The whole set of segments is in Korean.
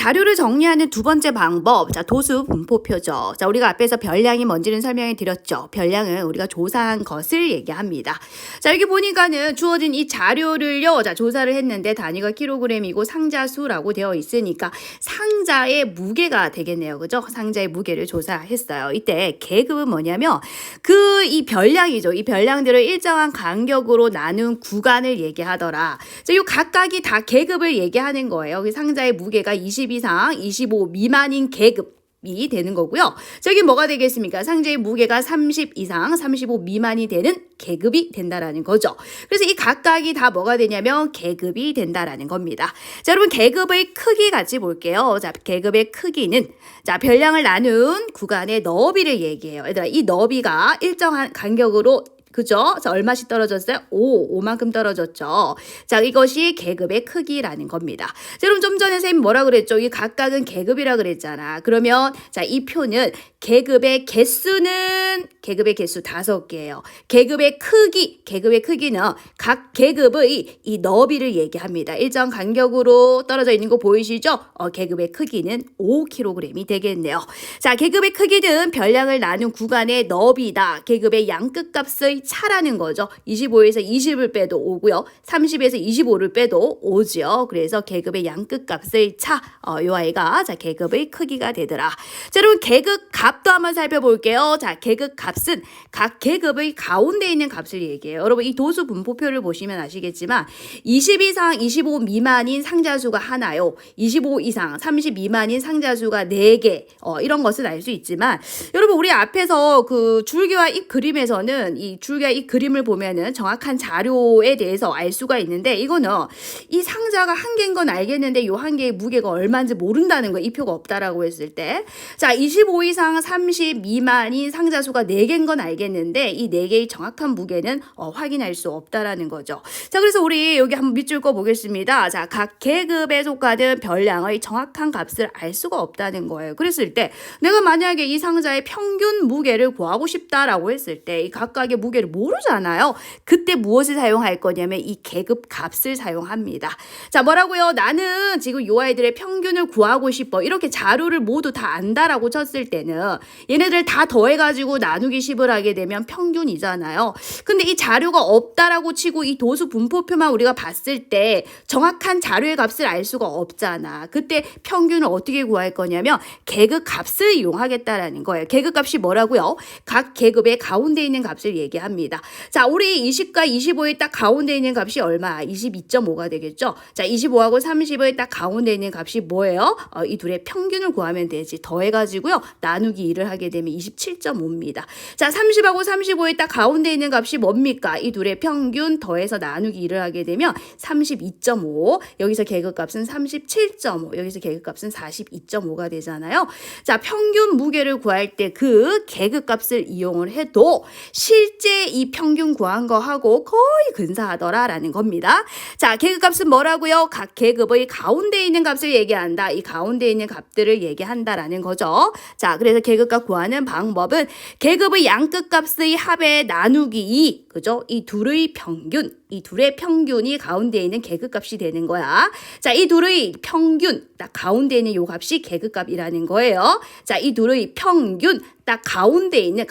자료를 정리하는 두 번째 방법, 자, 도수 분포표죠. 자, 우리가 앞에서 별량이 뭔지는 설명해 드렸죠. 별량은 우리가 조사한 것을 얘기합니다. 자, 여기 보니까는 주어진 이 자료를요, 자, 조사를 했는데 단위가 킬로그램이고 상자수라고 되어 있으니까 상자의 무게가 되겠네요. 그죠? 상자의 무게를 조사했어요. 이때 계급은 뭐냐면 이 별량이죠. 이 별량들을 일정한 간격으로 나눈 구간을 얘기하더라. 자, 이 각각이 다 계급을 얘기하는 거예요. 상자의 무게가 20 이상, 25 미만인 계급이 되는 거고요. 저기 뭐가 되겠습니까? 상자의 무게가 30 이상, 35 미만이 되는 계급이 된다라는 거죠. 그래서 이 각각이 다 뭐가 되냐면 계급이 된다라는 겁니다. 자, 여러분 계급의 크기 같이 볼게요. 자, 계급의 크기는 자, 별량을 나눈 구간의 너비를 얘기해요. 얘들아, 이 너비가 일정한 간격으로 그죠? 자, 얼마씩 떨어졌어요? 5만큼 떨어졌죠. 자, 이것이 계급의 크기라는 겁니다. 자, 여러분 좀 전에 선생님 뭐라 그랬죠? 이 각각은 계급이라 그랬잖아. 그러면 자, 이 표는 계급의 개수는 계급의 개수 5개예요. 계급의 크기는 각 계급의 이 너비를 얘기합니다. 일정 간격으로 떨어져 있는 거 보이시죠? 계급의 크기는 5kg이 되겠네요. 자, 계급의 크기는 별량을 나눈 구간의 너비다. 계급의 양끝값의 차라는 거죠. 25에서 20을 빼도 5고요. 30에서 25를 빼도 5죠. 그래서 계급의 양끝값의 차, 요 아이가 자, 계급의 크기가 되더라. 자, 여러분 계급 값도 한번 살펴볼게요. 자, 계급 값은 각 계급의 가운데 있는 값을 얘기해요. 여러분 이 도수 분포표를 보시면 아시겠지만 20 이상, 25 미만인 상자수가 하나요. 25 이상, 30 미만인 상자수가 4개. 이런 것은 알 수 있지만 여러분 우리 앞에서 그 줄기와 이 그림에서는 이 줄기와 이 그림을 보면은 정확한 자료에 대해서 알 수가 있는데 이거는 이 상자가 한 개인 건 알겠는데 요 한 개의 무게가 얼마인지 모른다는 거예요. 이 표가 없다라고 했을 때. 자, 25 이상 30 미만인 상자수가 4개인 건 알겠는데 이 4개의 정확한 무게는 확인할 수 없다라는 거죠. 자, 그래서 우리 여기 한번 밑줄 거 보겠습니다. 자, 각 계급에 속하는 별량의 정확한 값을 알 수가 없다는 거예요. 그랬을 때 내가 만약에 이 상자의 평균 무게를 구하고 싶다라고 했을 때 이 각각의 무게를 모르잖아요. 그때 무엇을 사용할 거냐면 이 계급 값을 사용합니다. 자, 뭐라고요? 나는 지금 요 아이들의 평균을 구하고 싶어. 이렇게 자료를 모두 다 안다라고 쳤을 때는 얘네들 다 더해가지고 나누기 10을 하게 되면 평균이잖아요. 근데 이 자료가 없다라고 치고 이 도수 분포표만 우리가 봤을 때 정확한 자료의 값을 알 수가 없잖아. 그때 평균을 어떻게 구할 거냐면 계급 값을 이용하겠다라는 거예요. 계급 값이 뭐라고요? 각 계급의 가운데 있는 값을 얘기합니다. 자, 우리 20과 25의 딱 가운데 있는 값이 얼마? 22.5가 되겠죠? 자, 25하고 30의 딱 가운데 있는 값이 뭐예요? 이 둘의 평균을 구하면 되지. 더해가지고요. 나누기 2를 하게 되면 27.5입니다. 자, 30하고 35의 딱 가운데 있는 값이 뭡니까? 이 둘의 평균 더해서 나누기 2를 하게 되면 32.5. 여기서 계급값은 37.5. 여기서 계급값은 42.5가 되잖아요. 자, 평균 무게를 구할 때 그 계급값을 이용을 해도 실제 이 평균 구한 거하고 거의 근사하더라라는 겁니다. 자, 계급값은 뭐라고요? 각 계급의 가운데 있는 값을 얘기한다. 이 가운데 있는 값들을 얘기한다라는 거죠. 자, 그래서 계급값 구하는 방법은 계급의 양끝값의 합에 나누기 2, 그죠? 이 둘의 평균이 가운데 있는 계급값이 되는 거야. 자, 이 둘의 평균, 딱 가운데 있는 요 값이 계급값이라는 거예요. 자, 이 둘의 평균, 딱 가운데 있는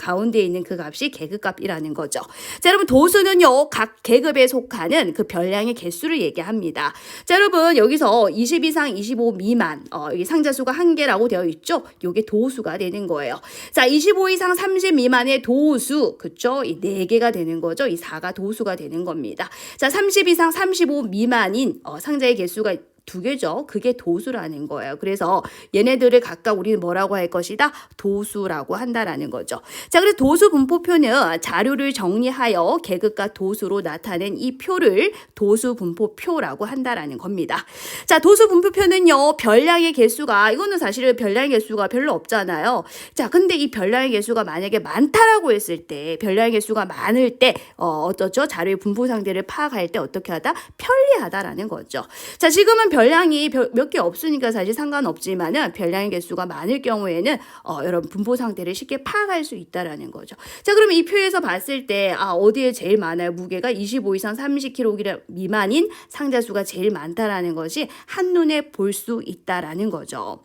그 값이 계급값이라는 거죠. 자, 여러분 도수는요 각 계급에 속하는 그 별량의 개수를 얘기합니다. 자, 여러분 여기서 20 이상 25 미만 여기 상자수가 1개라고 되어 있죠. 요게 도수가 되는 거예요. 자, 25 이상 30 미만의 도수, 그쵸? 이 4개가 되는 거죠. 이 4가 도수가 되는 겁니다. 자, 30 이상 35 미만인 상자의 개수가 2개죠. 그게 도수라는 거예요. 그래서 얘네들을 각각 우리는 뭐라고 할 것이다? 도수라고 한다라는 거죠. 자, 그래서 도수 분포표는 자료를 정리하여 계급과 도수로 나타낸 이 표를 도수 분포표라고 한다라는 겁니다. 자, 도수 분포표는요, 별량의 개수가, 이거는 사실은 별량의 개수가 별로 없잖아요. 자, 근데 이 별량의 개수가 만약에 많다라고 했을 때, 별량의 개수가 많을 때, 어떻죠? 자료의 분포 상태를 파악할 때 어떻게 하다? 편리하다라는 거죠. 자, 지금은 별량이 몇 개 없으니까 사실 상관없지만은 별량의 개수가 많을 경우에는 여러분 분포 상태를 쉽게 파악할 수 있다라는 거죠. 자, 그러면 이 표에서 봤을 때 어디에 제일 많아요? 무게가 25 이상 30kg 미만인 상자수가 제일 많다라는 것이 한눈에 볼 수 있다라는 거죠.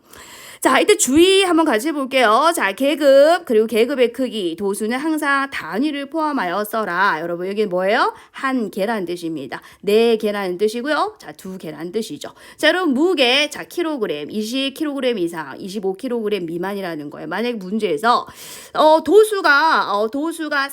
자, 이때 주의 한번 같이 볼게요. 자, 계급, 그리고 계급의 크기, 도수는 항상 단위를 포함하여 써라. 여러분, 여기 뭐예요? 한 개라는 뜻입니다. 네 개라는 뜻이고요. 자, 두 개라는 뜻이죠. 자, 여러분, 무게, 자, 킬로그램, 20kg 이상, 25kg 미만이라는 거예요. 만약에 문제에서, 도수가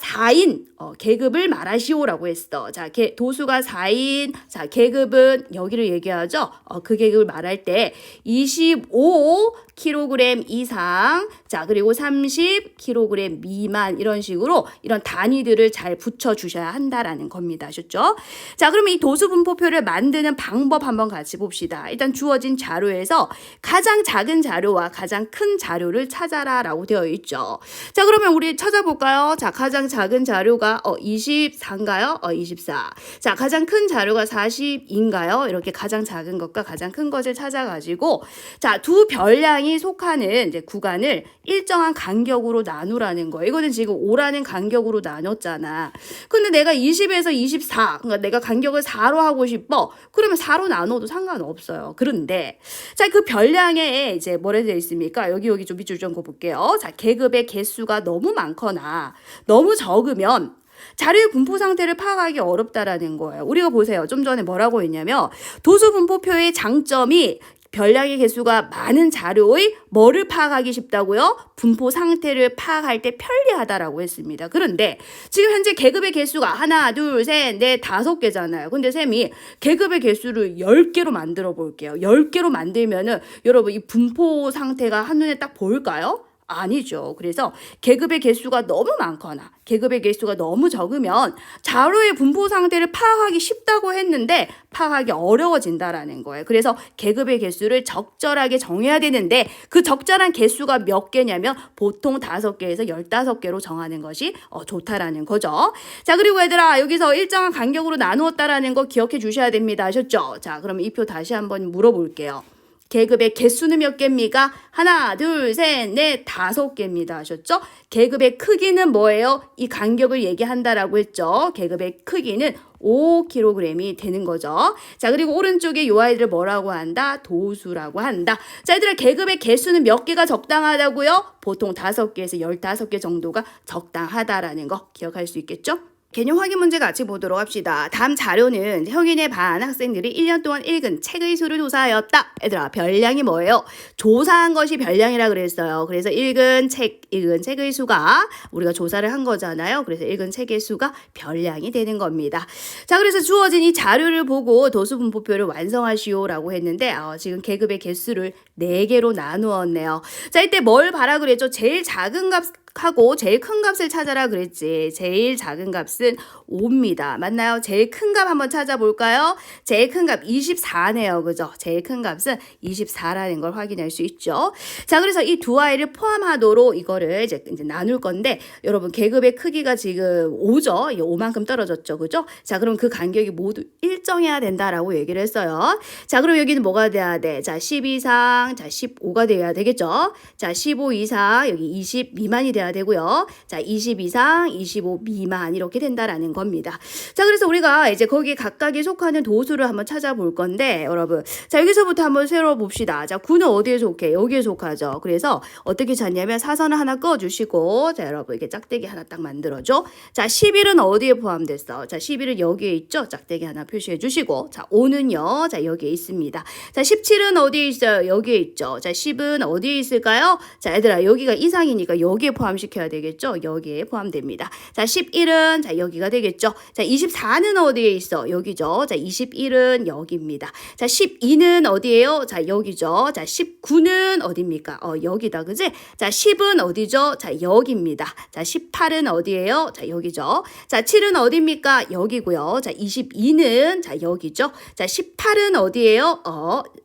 4인, 계급을 말하시오라고 했어. 자, 도수가 4인, 자, 계급은 여기를 얘기하죠. 그 계급을 말할 때 25kg 이상, 자, 그리고 30kg 미만 이런 식으로 이런 단위들을 잘 붙여 주셔야 한다라는 겁니다. 아셨죠? 자, 그러면 이 도수 분포표를 만드는 방법 한번 같이 봅시다. 일단 주어진 자료에서 가장 작은 자료와 가장 큰 자료를 찾아라라고 되어 있죠. 자, 그러면 우리 찾아볼까요? 자, 가장 작은 자료가 24인가요? 24. 자, 가장 큰 자료가 40인가요? 이렇게 가장 작은 것과 가장 큰 것을 찾아가지고, 자, 두 별량이 속하는 이제 구간을 일정한 간격으로 나누라는 거예요. 이거는 지금 5라는 간격으로 나눴잖아. 근데 내가 20에서 24, 그러니까 내가 간격을 4로 하고 싶어. 그러면 4로 나눠도 상관없어요. 그런데, 자, 그 별량에 이제 뭐라 되어 있습니까? 여기 좀 밑줄 좀 볼게요. 자, 계급의 개수가 너무 많거나 너무 적으면 자료의 분포 상태를 파악하기 어렵다라는 거예요. 우리가 보세요. 좀 전에 뭐라고 했냐면 도수 분포표의 장점이 별량의 개수가 많은 자료의 뭐를 파악하기 쉽다고요? 분포 상태를 파악할 때 편리하다라고 했습니다. 그런데 지금 현재 계급의 개수가 하나, 둘, 셋, 넷, 5개잖아요. 근데 쌤이 계급의 개수를 10개로 만들어 볼게요. 10개로 만들면은 여러분 이 분포 상태가 한눈에 딱 보일까요? 아니죠. 그래서 계급의 개수가 너무 많거나 계급의 개수가 너무 적으면 자료의 분포 상태를 파악하기 쉽다고 했는데 파악하기 어려워진다라는 거예요. 그래서 계급의 개수를 적절하게 정해야 되는데 그 적절한 개수가 몇 개냐면 보통 5개에서 15개로 정하는 것이 좋다라는 거죠. 자, 그리고 얘들아 여기서 일정한 간격으로 나누었다라는 거 기억해 주셔야 됩니다. 아셨죠? 자, 그럼 이 표 다시 한번 물어볼게요. 계급의 개수는 몇 개입니까? 하나, 둘, 셋, 넷, 5개입니다. 아셨죠? 계급의 크기는 뭐예요? 이 간격을 얘기한다라고 했죠. 계급의 크기는 5kg이 되는 거죠. 자, 그리고 오른쪽에 요 아이들을 뭐라고 한다? 도수라고 한다. 자, 얘들아 계급의 개수는 몇 개가 적당하다고요? 보통 5개에서 15개 정도가 적당하다라는 거 기억할 수 있겠죠? 개념 확인 문제 같이 보도록 합시다. 다음 자료는 성인의 반 학생들이 1년 동안 읽은 책의 수를 조사하였다. 얘들아 별량이 뭐예요? 조사한 것이 별량이라 그랬어요. 그래서 읽은 책의 수가 우리가 조사를 한 거잖아요. 그래서 읽은 책의 수가 별량이 되는 겁니다. 자, 그래서 주어진 이 자료를 보고 도수 분포표를 완성하시오라고 했는데 지금 계급의 개수를 4개로 나누었네요. 자, 이때 뭘 봐라 그랬죠? 제일 작은 값 하고 제일 큰 값을 찾아라 그랬지. 제일 작은 값은 5입니다. 맞나요? 제일 큰 값 한번 찾아볼까요? 제일 큰 값 24네요. 그죠? 제일 큰 값은 24라는 걸 확인할 수 있죠. 자, 그래서 이 두 아이를 포함하도록 이거를 이제 나눌 건데 여러분 계급의 크기가 지금 5죠. 5만큼 떨어졌죠. 그죠? 자, 그럼 그 간격이 모두 일정해야 된다라고 얘기를 했어요. 자, 그럼 여기는 뭐가 돼야 돼? 자, 10 이상, 자, 15가 돼야 되겠죠? 자, 15 이상, 여기 20 미만이 돼야 되고요. 자, 20 이상, 25 미만 이렇게 된다라는 겁니다. 자, 그래서 우리가 이제 거기에 각각에 속하는 도수를 한번 찾아볼 건데 여러분, 자, 여기서부터 한번 세워 봅시다. 자, 9는 어디에 속해? 여기에 속하죠. 그래서 어떻게 찾냐면 사선을 하나 꺼주시고, 자, 여러분 이렇게 짝대기 하나 딱 만들어줘. 자, 11은 어디에 포함됐어? 자, 11은 여기에 있죠. 짝대기 하나 표시해 주시고, 자, 5는요, 자, 여기에 있습니다. 자, 17은 어디에 있어요? 여기에 있죠. 자, 10은 어디에 있을까요? 자, 얘들아 여기가 이상이니까 여기에 포함시켜야 되겠죠. 여기에 포함됩니다. 자, 11은 자, 여기가 되겠죠. 자, 24는 어디에 있어? 여기죠. 자, 21은 여기입니다. 자, 12는 어디예요? 자, 여기죠. 자, 19는 어디입니까? 여기다. 그지? 자, 10은 어디죠? 자, 여기입니다. 자, 18은 어디예요? 자, 여기죠. 자, 7은 어디입니까? 여기고요. 자, 22는 자, 여기죠. 자, 18은 어디예요?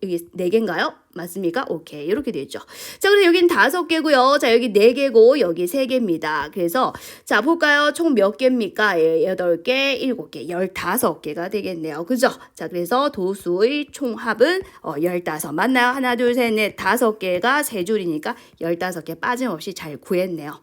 여기 4개인가요? 맞습니까? 오케이. 이렇게 되죠. 자, 그래서 여긴 5개고요. 자, 여기 4개고 여기 3개입니다. 그래서 자, 볼까요? 총 몇 개입니까? 8개, 7개, 15개가 되겠네요. 그죠? 자, 그래서 도수의 총합은 15. 맞나요? 하나, 둘, 셋, 넷, 5개가 3줄이니까 15개 빠짐없이 잘 구했네요.